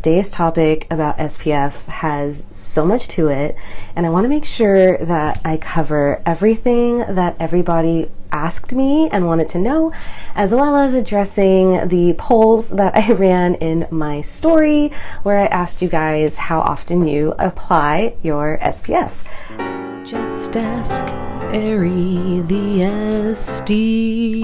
today's topic about SPF has so much to it, and I want to make sure that I cover everything that everybody asked me and wanted to know, as well as addressing the polls that I ran in my story where I asked you guys how often you apply your SPF. Just ask Ari the SD.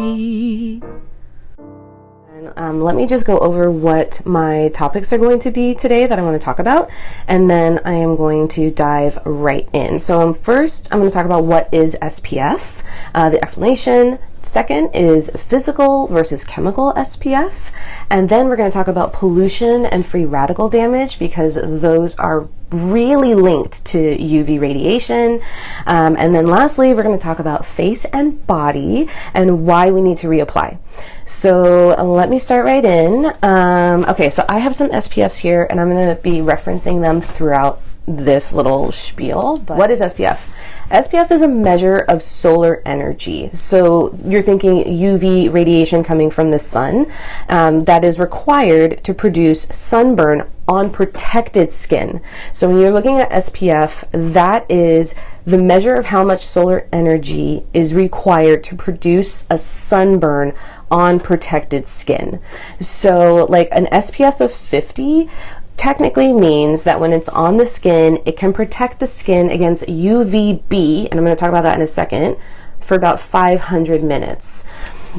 Let me just go over what my topics are going to be today that I want to talk about, and then I am going to dive right in. So first, I'm going to talk about what is SPF, the explanation. Second is physical versus chemical SPF, and then we're going to talk about pollution and free radical damage, because those are really linked to UV radiation. And then lastly, we're going to talk about face and body and why we need to reapply. So let me start right in. Okay, so I have some SPFs here, and I'm going to be referencing them throughout this little spiel. But what is SPF? SPF is a measure of solar energy. So you're thinking UV radiation coming from the sun that is required to produce sunburn on protected skin. So when you're looking at SPF, that is the measure of how much solar energy is required to produce a sunburn on protected skin. So like an SPF of 50 technically means that when it's on the skin, it can protect the skin against UVB, and I'm going to talk about that in a second, for about 500 minutes.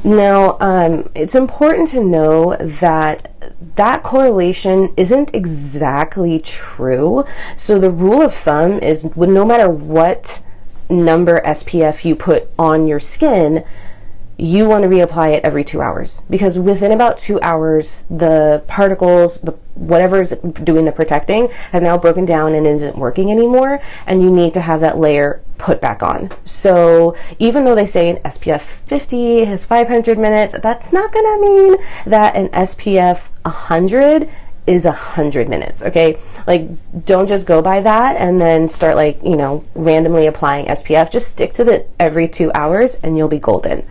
Now, it's important to know that that correlation isn't exactly true. So the rule of thumb is no matter what number SPF you put on your skin, you want to reapply it every 2 hours, because within about 2 hours, the particles, whatever's doing the protecting has now broken down and isn't working anymore, and you need to have that layer put back on. So even though they say an SPF 50 has 500 minutes, that's not going to mean that an SPF 100 is 100 minutes, okay? Like, don't just go by that and then start randomly applying SPF. Just stick to the every 2 hours and you'll be golden.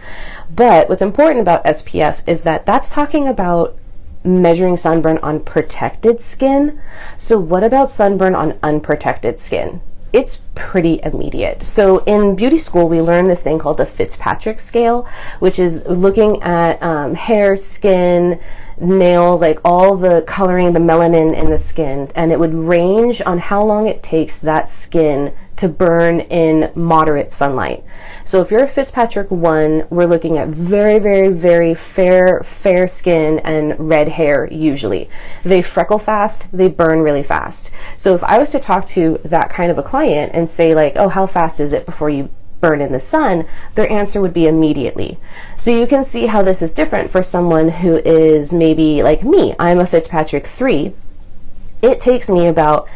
But what's important about SPF is that that's talking about measuring sunburn on protected skin. So what about sunburn on unprotected skin? It's pretty immediate. So in beauty school, we learned this thing called the Fitzpatrick scale, which is looking at hair, skin, nails, like all the coloring, the melanin in the skin, and it would range on how long it takes that skin to burn in moderate sunlight. So if you're a Fitzpatrick 1, we're looking at very, very, very fair skin and red hair usually. They freckle fast, they burn really fast. So if I was to talk to that kind of a client and say like, oh, how fast is it before you burn in the sun, their answer would be immediately. So you can see how this is different for someone who is maybe like me. I'm a Fitzpatrick 3. It takes me about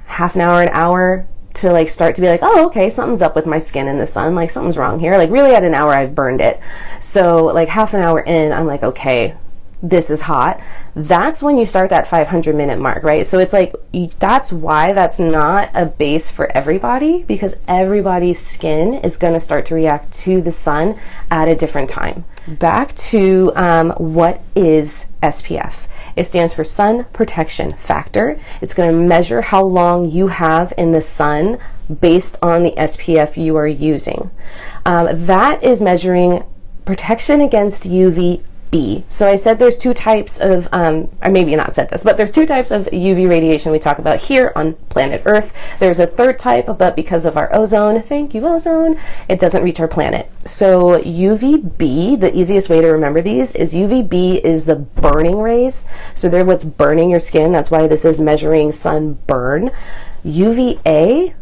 half an hour to like start to be like, oh, okay, something's up with my skin in the sun, like something's wrong here. Like really at an hour I've burned it. So like half an hour in, I'm like, okay, this is hot. That's when you start that 500-minute mark, right? So it's like, that's why that's not a base for everybody, because everybody's skin is going to start to react to the sun at a different time. Back to what is SPF. It stands for sun protection factor. It's going to measure how long you have in the sun based on the SPF you are using. That is measuring protection against UVB. So I said there's two types of, or maybe not said this, but there's two types of UV radiation we talk about here on planet Earth. There's a third type, but because of our ozone, thank you ozone, it doesn't reach our planet. So UVB, the easiest way to remember these is UVB is the burning rays. So they're what's burning your skin. That's why this is measuring sunburn. UVA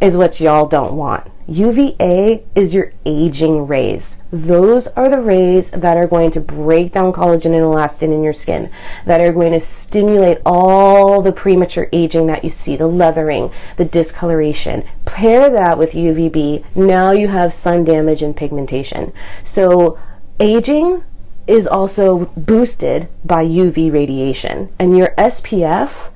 is what y'all don't want. UVA is your aging rays. Those are the rays that are going to break down collagen and elastin in your skin, that are going to stimulate all the premature aging that you see, the leathering, the discoloration. Pair that with UVB, now you have sun damage and pigmentation. So aging is also boosted by UV radiation, and your SPF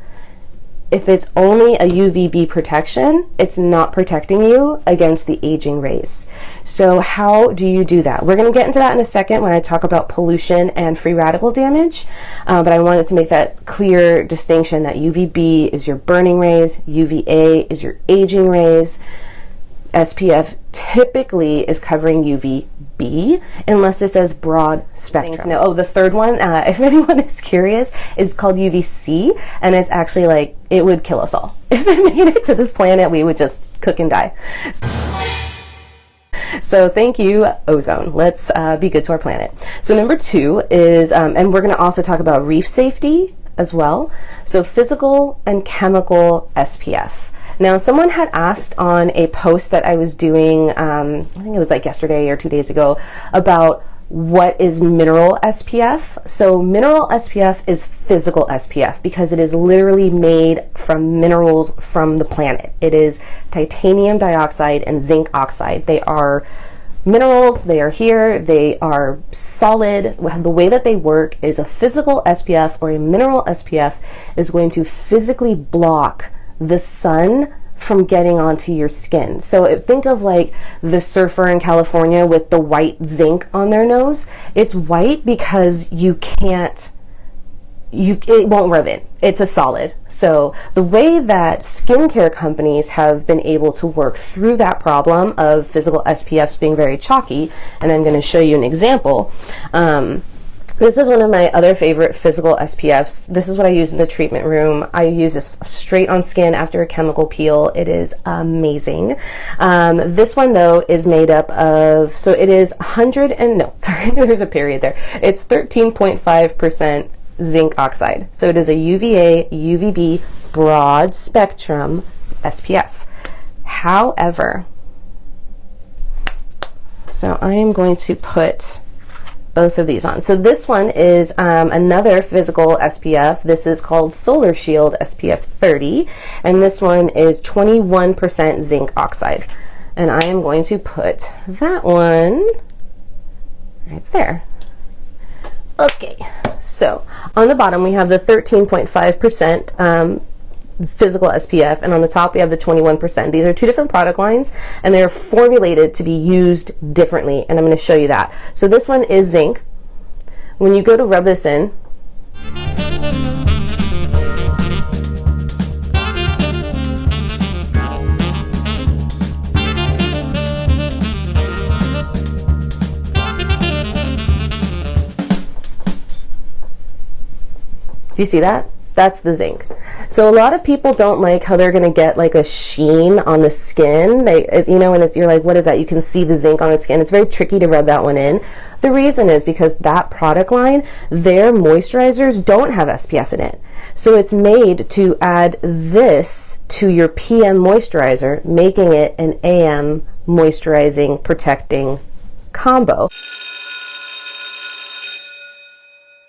if it's only a UVB protection, it's not protecting you against the aging rays. So how do you do that? We're going to get into that in a second when I talk about pollution and free radical damage, but I wanted to make that clear distinction that UVB is your burning rays, UVA is your aging rays. SPF typically is covering UVB unless it says broad spectrum. No, oh, the third one, if anyone is curious, is called UVC, and it's actually like, it would kill us all. If it made it to this planet, we would just cook and die. So thank you, ozone. Let's be good to our planet. So number 2 is, and we're going to also talk about reef safety as well. So physical and chemical SPF. Now, someone had asked on a post that I was doing, I think it was like yesterday or 2 days ago, about what is mineral SPF. So mineral SPF is physical SPF because it is literally made from minerals from the planet. It is titanium dioxide and zinc oxide. They are minerals, they are here, they are solid. The way that they work is a physical SPF or a mineral SPF is going to physically block the sun from getting onto your skin. So think of like the surfer in California with the white zinc on their nose. It's white because it won't rub in. It's a solid. So the way that skincare companies have been able to work through that problem of physical SPFs being very chalky, and I'm going to show you an example. This is one of my other favorite physical SPFs. This is what I use in the treatment room. I use this straight on skin after a chemical peel. It is amazing. This one though is made up of, so it is there's a period there. It's 13.5% zinc oxide. So it is a UVA, UVB broad spectrum SPF. However, so I am going to put both of these on. So this one is another physical SPF. This is called Solar Shield SPF 30, and this one is 21% zinc oxide. And I am going to put that one right there. Okay, so on the bottom we have the 13.5% physical SPF, and on the top we have the 21%. These are two different product lines and they're formulated to be used differently, and I'm going to show you that. So this one is zinc. When you go to rub this in, do you see that? That's the zinc. So a lot of people don't like how they're going to get like a sheen on the skin. And you're like, what is that? You can see the zinc on the skin. It's very tricky to rub that one in. The reason is because that product line, their moisturizers don't have SPF in it. So it's made to add this to your PM moisturizer, making it an AM moisturizing, protecting combo.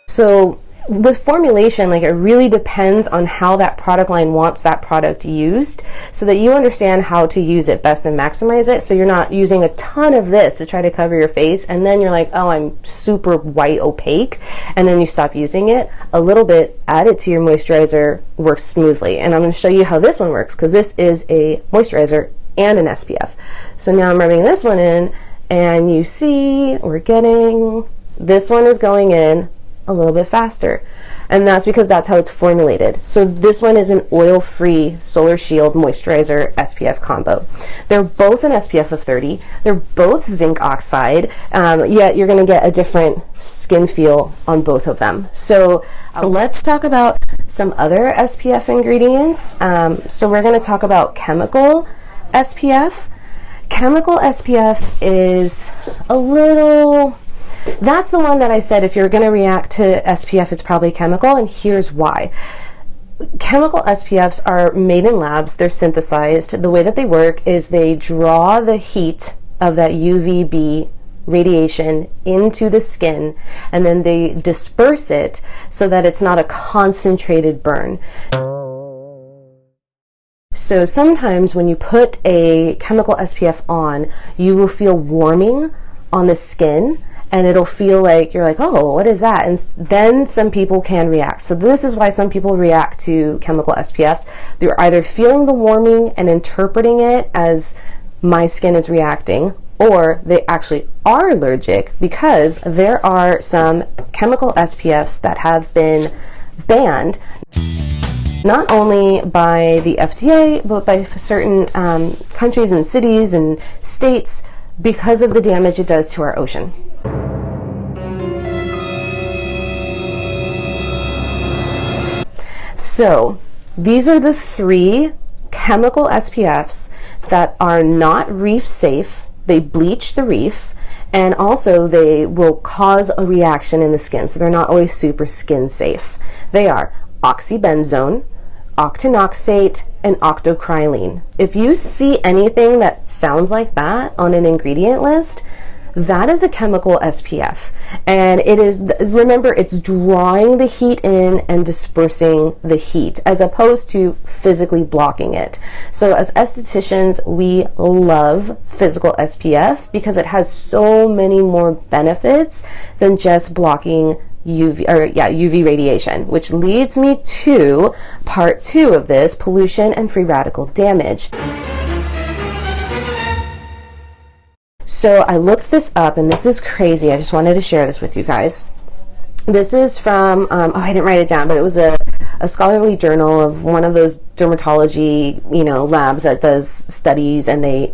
So with formulation, like, it really depends on how that product line wants that product used, so that you understand how to use it best and maximize it, so you're not using a ton of this to try to cover your face and then you're like, oh, I'm super white opaque, and then you stop using it. A little bit added to your moisturizer works smoothly, and I'm going to show you how this one works, because this is a moisturizer and an SPF. So now I'm rubbing this one in, and you see we're getting, this one is going in a little bit faster, and that's because that's how it's formulated. So this one is an oil-free Solar Shield moisturizer SPF combo. They're both an SPF of 30. They're both zinc oxide, yet you're going to get a different skin feel on both of them. So let's talk about some other SPF ingredients. So we're going to talk about chemical SPF. Chemical SPF is a little, that's the one that I said if you're going to react to SPF, it's probably chemical, and here's why. Chemical SPFs are made in labs, they're synthesized. The way that they work is they draw the heat of that UVB radiation into the skin, and then they disperse it so that it's not a concentrated burn. So sometimes when you put a chemical SPF on, you will feel warming on the skin, and it'll feel like you're like, oh, what is that? And then some people can react. So this is why some people react to chemical SPFs. They're either feeling the warming and interpreting it as my skin is reacting, or they actually are allergic, because there are some chemical SPFs that have been banned, not only by the FDA, but by certain countries and cities and states, because of the damage it does to our ocean. So these are the 3 chemical SPFs that are not reef safe. They bleach the reef, and also they will cause a reaction in the skin, so they're not always super skin safe. They are oxybenzone, octinoxate, and octocrylene. If you see anything that sounds like that on an ingredient list, that is a chemical SPF. And it is, remember, it's drawing the heat in and dispersing the heat, as opposed to physically blocking it. So as estheticians, we love physical SPF because it has so many more benefits than just blocking UV radiation, which leads me to part 2 of this, pollution and free radical damage. So I looked this up, and this is crazy. I just wanted to share this with you guys. This is from, I didn't write it down, but it was a scholarly journal of one of those dermatology, labs that does studies, and they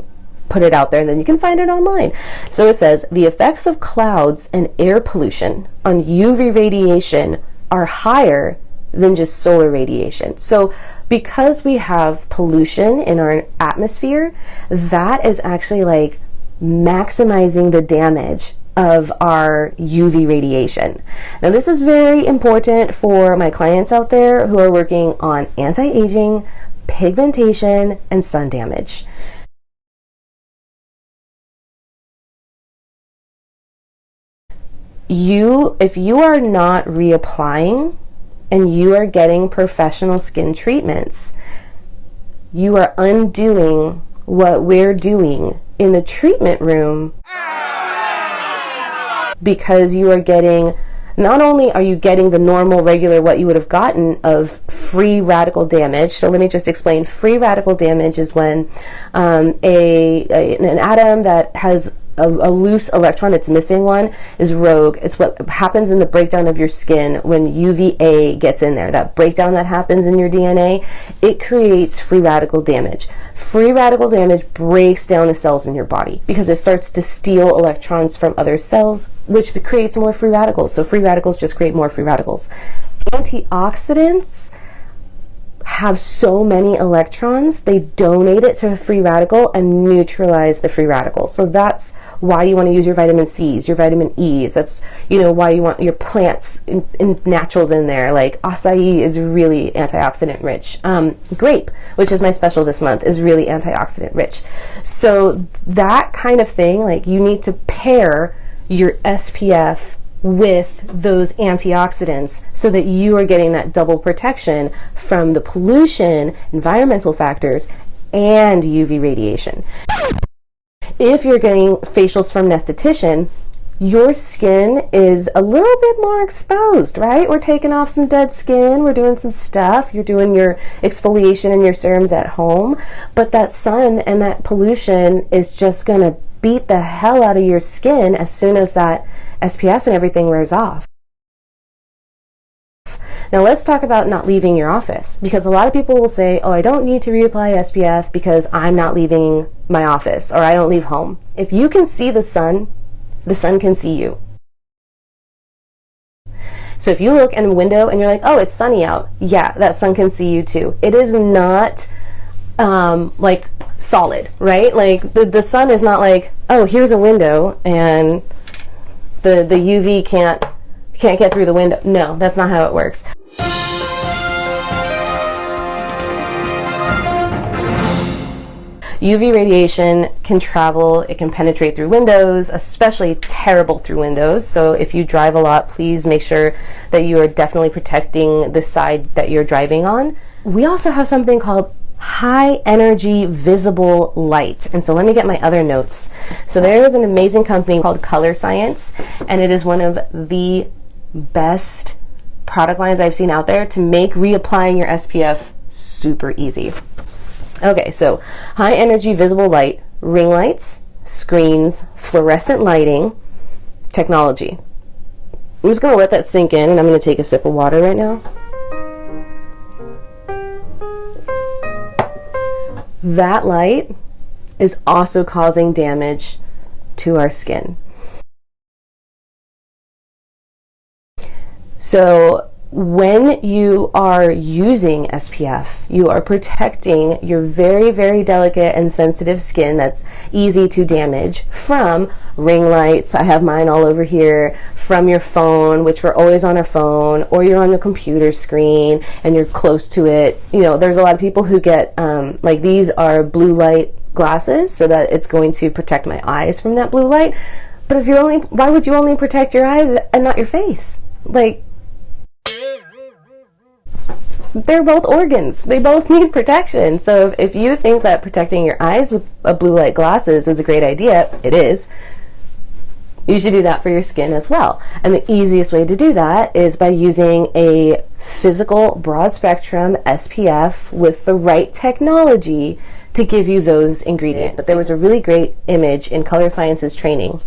put it out there, and then you can find it online. So it says, the effects of clouds and air pollution on UV radiation are higher than just solar radiation. So because we have pollution in our atmosphere, that is actually like maximizing the damage of our UV radiation. Now this is very important for my clients out there who are working on anti-aging, pigmentation, and sun damage. If you are not reapplying and you are getting professional skin treatments, you are undoing what we're doing in the treatment room, because you are getting, not only are you getting the normal, regular, what you would have gotten of free radical damage. So let me just explain. Free radical damage is when an atom that has a loose electron, it's missing one, is rogue. It's what happens in the breakdown of your skin when UVA gets in there. That breakdown that happens in your DNA, it creates free radical damage. Free radical damage breaks down the cells in your body because it starts to steal electrons from other cells, which creates more free radicals. So free radicals just create more free radicals. Antioxidants have so many electrons, they donate it to a free radical and neutralize the free radicals. So that's why you want to use your vitamin C's, your vitamin E's. That's, why you want your plants in naturals in there. Like acai is really antioxidant rich. Grape, which is my special this month, is really antioxidant rich. So that kind of thing, like you need to pair your SPF with those antioxidants so that you are getting that double protection from the pollution, environmental factors, and UV radiation. If you're getting facials from an esthetician, your skin is a little bit more exposed, right? We're taking off some dead skin, we're doing some stuff, you're doing your exfoliation and your serums at home, but that sun and that pollution is just gonna beat the hell out of your skin as soon as that SPF and everything wears off. Now let's talk about not leaving your office, because a lot of people will say, oh, I don't need to reapply SPF because I'm not leaving my office, or I don't leave home. If you can see the sun can see you. So if you look in a window and you're like, oh, it's sunny out, yeah, that sun can see you too. It is not like solid, right? Like the sun is not like, oh, here's a window and the UV can't get through the window. No, that's not how it works. UV radiation can travel, it can penetrate through windows, especially terrible through windows. So if you drive a lot, please make sure that you are definitely protecting the side that you're driving on. We also have something called high energy visible light. And so let me get my other notes. So there is an amazing company called Color Science, and it is one of the best product lines I've seen out there to make reapplying your SPF super easy. Okay, so high energy visible light, ring lights, screens, fluorescent lighting, technology. I'm just going to let that sink in, and I'm going to take a sip of water right now. That light is also causing damage to our skin. So when you are using SPF, you are protecting your very, very delicate and sensitive skin that's easy to damage from ring lights. I have mine all over here, from your phone, which we're always on our phone, or you're on the computer screen and you're close to it. You know, there's a lot of people who get, like these are blue light glasses so that it's going to protect my eyes from that blue light. But if you're only, why would you only protect your eyes and not your face? Like, they're both organs. They both need protection. So if you think that protecting your eyes with a blue light glasses is a great idea, it is. You should do that for your skin as well. And the easiest way to do that is by using a physical broad spectrum SPF with the right technology to give you those ingredients. But there was a really great image in Color Science's training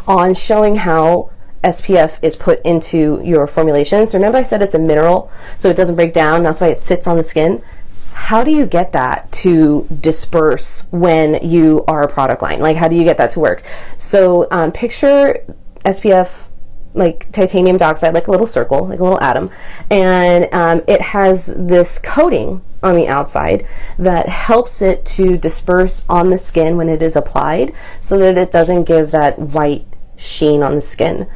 on showing how SPF is put into your formulation. So remember I said it's a mineral, so it doesn't break down. That's why it sits on the skin. How do you get that to disperse when you are a product line? Like, how do you get that to work? So picture SPF like titanium dioxide, like a little circle, like a little atom, and it has this coating on the outside that helps it to disperse on the skin when it is applied, so that it doesn't give that white sheen on the skin.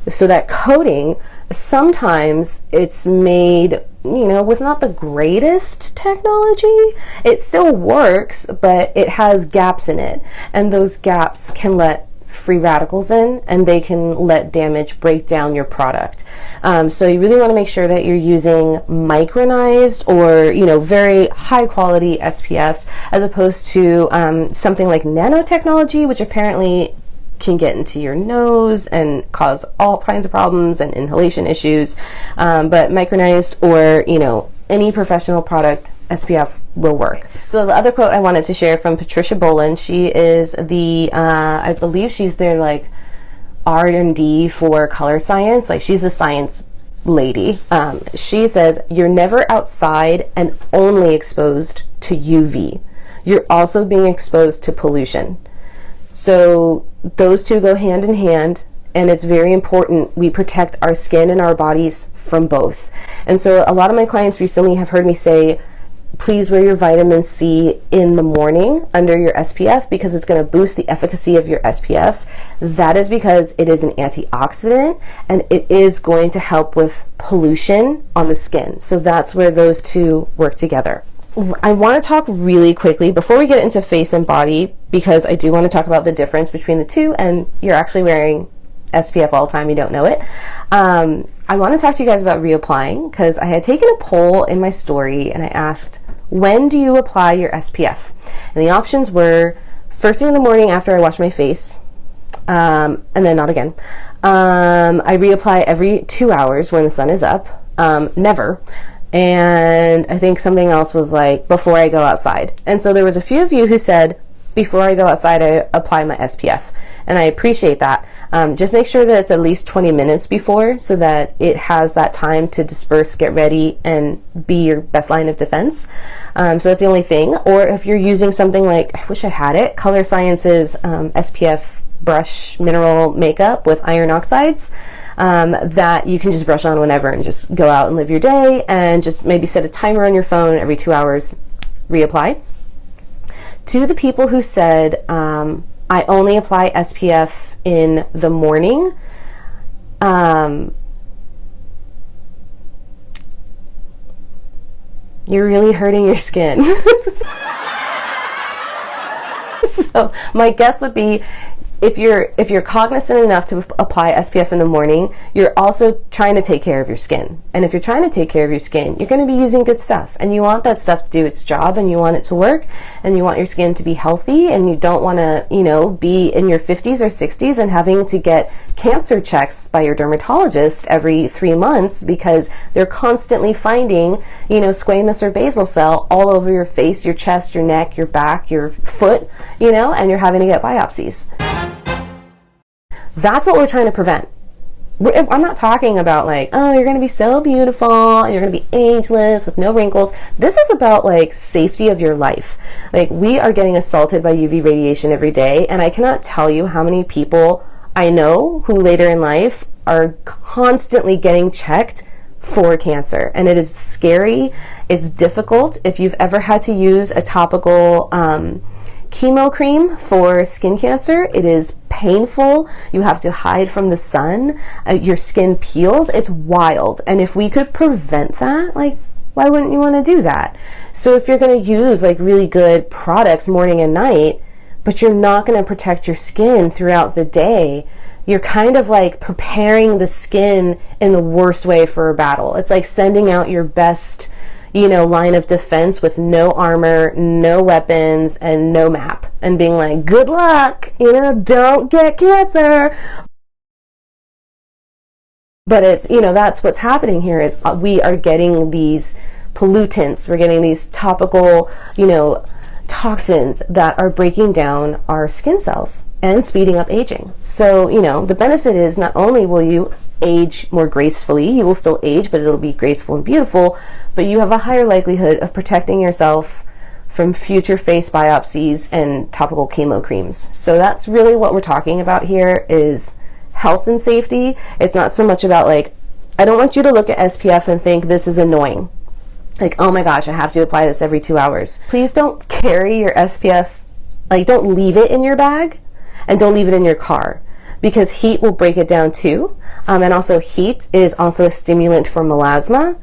So that coating, sometimes it's made, you know, with not the greatest technology. It still works, but it has gaps in it, and those gaps can let free radicals in, and they can let damage break down your product. So you really want to make sure that you're using micronized or, you know, very high quality SPFs, as opposed to something like nanotechnology, which apparently can get into your nose and cause all kinds of problems and inhalation issues. But micronized or, you know, any professional product SPF will work. So the other quote I wanted to share from Patricia Boland, she is the, I believe she's their like R&D for Color Science. Like, she's the science lady. She says, you're never outside and only exposed to UV. You're also being exposed to pollution. So those two go hand in hand, and it's very important we protect our skin and our bodies from both. And so a lot of my clients recently have heard me say, please wear your vitamin C in the morning under your SPF, because it's going to boost the efficacy of your SPF. That is because it is an antioxidant, and it is going to help with pollution on the skin. So that's where those two work together. I want to talk really quickly before we get into face and body, because I do want to talk about the difference between the two, and you're actually wearing SPF all the time, you don't know it. I want to talk to you guys about reapplying, because I had taken a poll in my story and I asked, when do you apply your SPF? And the options were first thing in the morning after I wash my face, and then not again. I reapply every 2 hours when the sun is up, never. And I think something else was like before I go outside. And so there was a few of you who said, before I go outside, I apply my SPF. And I appreciate that. Just make sure that it's at least 20 minutes before, so that it has that time to disperse, get ready, and be your best line of defense. So that's the only thing. Or if you're using something like, I wish I had it, Color Science's SPF brush mineral makeup with iron oxides, that you can just brush on whenever and just go out and live your day, and just maybe set a timer on your phone every 2 hours, reapply. To the people who said, I only apply SPF in the morning, you're really hurting your skin. So my guess would be, if you're cognizant enough to apply SPF in the morning, you're also trying to take care of your skin. And if you're trying to take care of your skin, you're going to be using good stuff, and you want that stuff to do its job, and you want it to work, and you want your skin to be healthy, and you don't want to, be in your 50s or 60s and having to get cancer checks by your dermatologist every 3 months because they're constantly finding, squamous or basal cell all over your face, your chest, your neck, your back, your foot, and you're having to get biopsies. That's what we're trying to prevent. I'm not talking about like, oh, you're going to be so beautiful and you're going to be ageless with no wrinkles. This is about like safety of your life. Like, we are getting assaulted by UV radiation every day, and I cannot tell you how many people I know who later in life are constantly getting checked for cancer, and it is scary. It's difficult. If you've ever had to use a topical chemo cream for skin cancer, it is painful. You have to hide from the sun. Your skin peels. It's wild. And if we could prevent that, like, why wouldn't you want to do that? So if you're going to use like really good products morning and night, but you're not going to protect your skin throughout the day, you're kind of like preparing the skin in the worst way for a battle. It's like sending out your best line of defense with no armor, no weapons, and no map, and being like, good luck, don't get cancer. But it's, that's what's happening here is we are getting these pollutants, we're getting these topical, toxins that are breaking down our skin cells and speeding up aging. So, the benefit is not only will you age more gracefully, you will still age, but it'll be graceful and beautiful, but you have a higher likelihood of protecting yourself from future face biopsies and topical chemo creams. So that's really what we're talking about here, is health and safety. It's not so much about like, I don't want you to look at SPF and think this is annoying. Like, oh my gosh, I have to apply this every 2 hours. Please don't carry your SPF, like don't leave it in your bag, and don't leave it in your car, because heat will break it down too. And also heat is also a stimulant for melasma.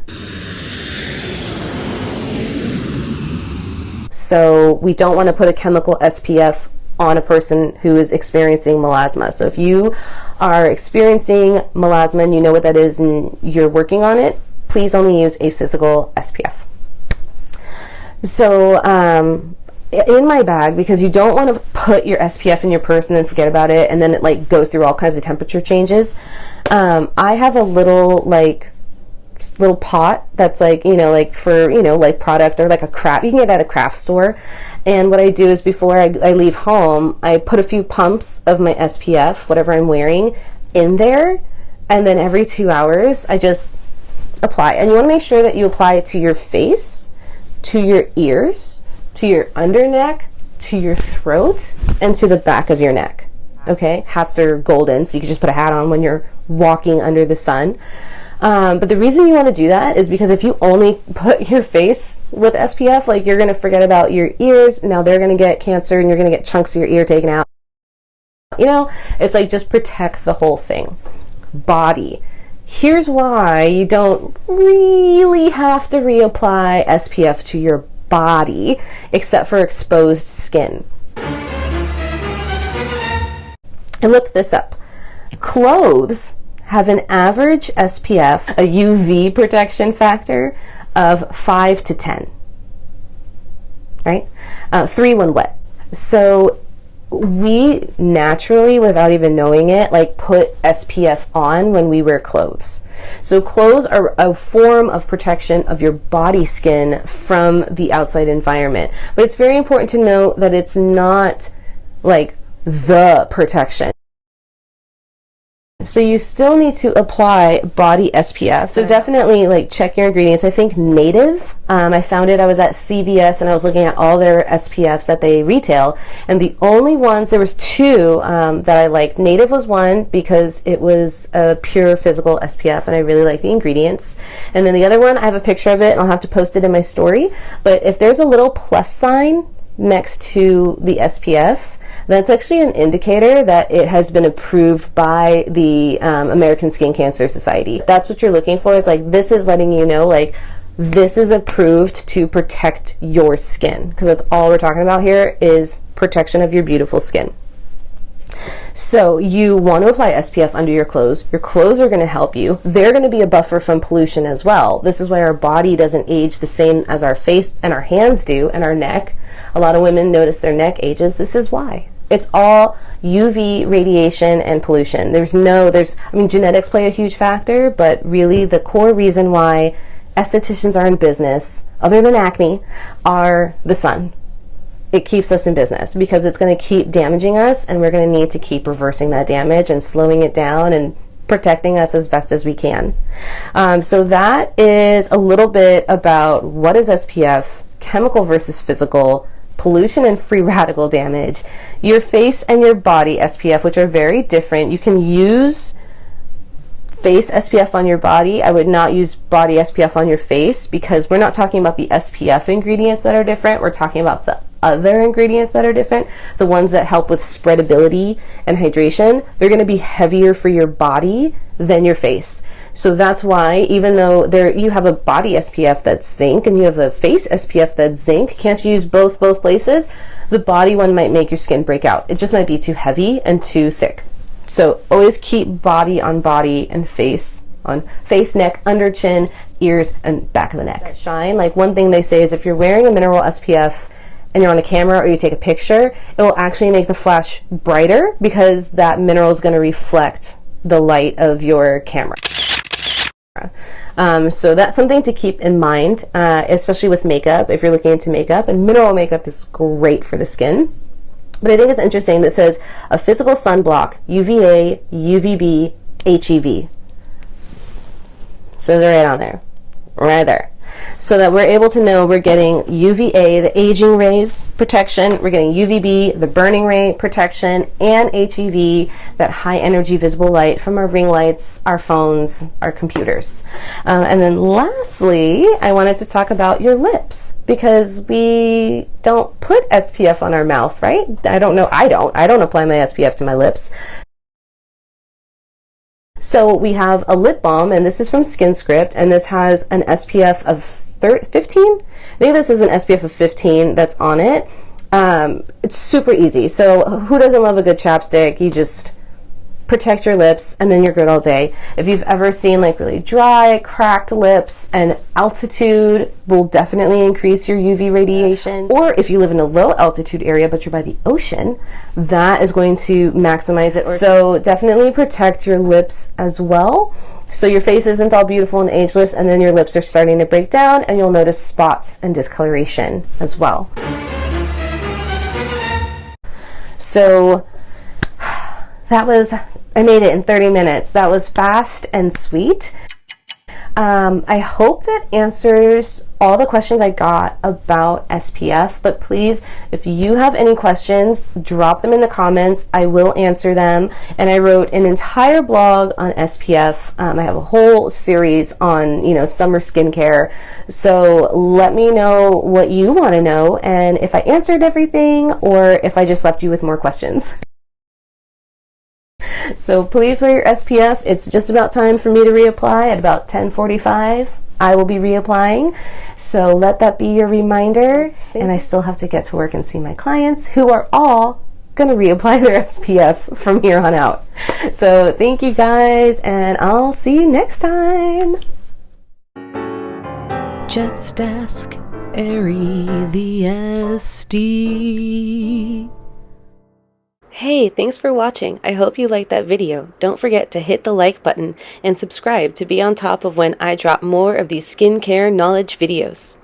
So we don't want to put a chemical SPF on a person who is experiencing melasma. So if you are experiencing melasma and you know what that is and you're working on it, please only use a physical SPF. So in my bag, because you don't want to put your SPF in your purse and then forget about it, and then it like goes through all kinds of temperature changes. I have a little pot that's like, like for, like product, or like a craft, you can get at a craft store. And what I do is before I leave home, I put a few pumps of my SPF, whatever I'm wearing, in there. And then every 2 hours, I just apply. And you want to make sure that you apply it to your face, to your ears, to your under neck, to your throat, and to the back of your neck. Okay, hats are golden, so you can just put a hat on when you're walking under the sun. But the reason you want to do that is because if you only put your face with SPF, like, you're going to forget about your ears. Now they're going to get cancer and you're going to get chunks of your ear taken out. It's like, just protect the whole thing. Body. Here's why you don't really have to reapply SPF to your body, except for exposed skin. I looked this up. Clothes have an average SPF, a UV protection factor, of 5 to 10. Right? 3 when wet. So we naturally, without even knowing it, like, put SPF on when we wear clothes. So clothes are a form of protection of your body skin from the outside environment. But it's very important to note that it's not like the protection. So you still need to apply body SPF. So definitely, like, check your ingredients. I think Native, I found it, I was at CVS and I was looking at all their SPFs that they retail, and the only ones, there was 2 that I liked. Native was one because it was a pure physical SPF and I really like the ingredients. And then the other one, I have a picture of it and I'll have to post it in my story. But if there's a little plus sign next to the SPF, that's actually an indicator that it has been approved by the American Skin Cancer Society. That's what you're looking for, is like, this is letting you know, like, this is approved to protect your skin, because that's all we're talking about here, is protection of your beautiful skin. So you want to apply SPF under your clothes. Your clothes are going to help you. They're going to be a buffer from pollution as well. This is why our body doesn't age the same as our face and our hands do, and our neck. A lot of women notice their neck ages. This is why. It's all UV radiation and pollution. I mean, genetics play a huge factor, but really the core reason why estheticians are in business, other than acne, are the sun. It keeps us in business because it's going to keep damaging us, and we're going to need to keep reversing that damage and slowing it down and protecting us as best as we can. So that is a little bit about what is SPF, chemical versus physical, pollution and free radical damage, your face and your body SPF, which are very different. You can use face SPF on your body. I would not use body SPF on your face because we're not talking about the SPF ingredients that are different. We're talking about the other ingredients that are different, the ones that help with spreadability and hydration. They're going to be heavier for your body than your face. So that's why, even though you have a body SPF that's zinc and you have a face SPF that's zinc, can't you use both places? The body one might make your skin break out. It just might be too heavy and too thick. So always keep body on body and face on face, neck, under chin, ears, and back of the neck. Shine, like one thing they say is if you're wearing a mineral SPF and you're on a camera or you take a picture, it will actually make the flash brighter because that mineral is going to reflect the light of your camera. So that's something to keep in mind, especially with makeup, if you're looking into makeup. And mineral makeup is great for the skin. But I think it's interesting that it says a physical sunblock, UVA, UVB, HEV. So they're right on there. Right there. So that we're able to know we're getting UVA, the aging rays protection, we're getting UVB, the burning ray protection, and HEV, that high energy visible light from our ring lights, our phones, our computers. And then lastly, I wanted to talk about your lips, because we don't put SPF on our mouth, right? I don't apply my SPF to my lips. So we have a lip balm, and this is from SkinScript, and this has an SPF of 15? I think this is an SPF of 15 that's on it. It's super easy. So who doesn't love a good chapstick? You just protect your lips and then you're good all day. If you've ever seen like really dry, cracked lips, and altitude will definitely increase your UV radiation. Or if you live in a low altitude area but you're by the ocean, that is going to maximize it. So definitely protect your lips as well, so your face isn't all beautiful and ageless and then your lips are starting to break down and you'll notice spots and discoloration as well. So I made it in 30 minutes. That was fast and sweet. I hope that answers all the questions I got about SPF, but please, if you have any questions, drop them in the comments. I will answer them. And I wrote an entire blog on SPF. I have a whole series on, summer skincare. So let me know what you want to know and if I answered everything or if I just left you with more questions. So please wear your SPF. It's just about time for me to reapply at about 10:45. I will be reapplying. So let that be your reminder. And I still have to get to work and see my clients who are all going to reapply their SPF from here on out. So thank you guys, and I'll see you next time. Just ask Ari the SD. Hey, thanks for watching. I hope you liked that video. Don't forget to hit the like button and subscribe to be on top of when I drop more of these skincare knowledge videos.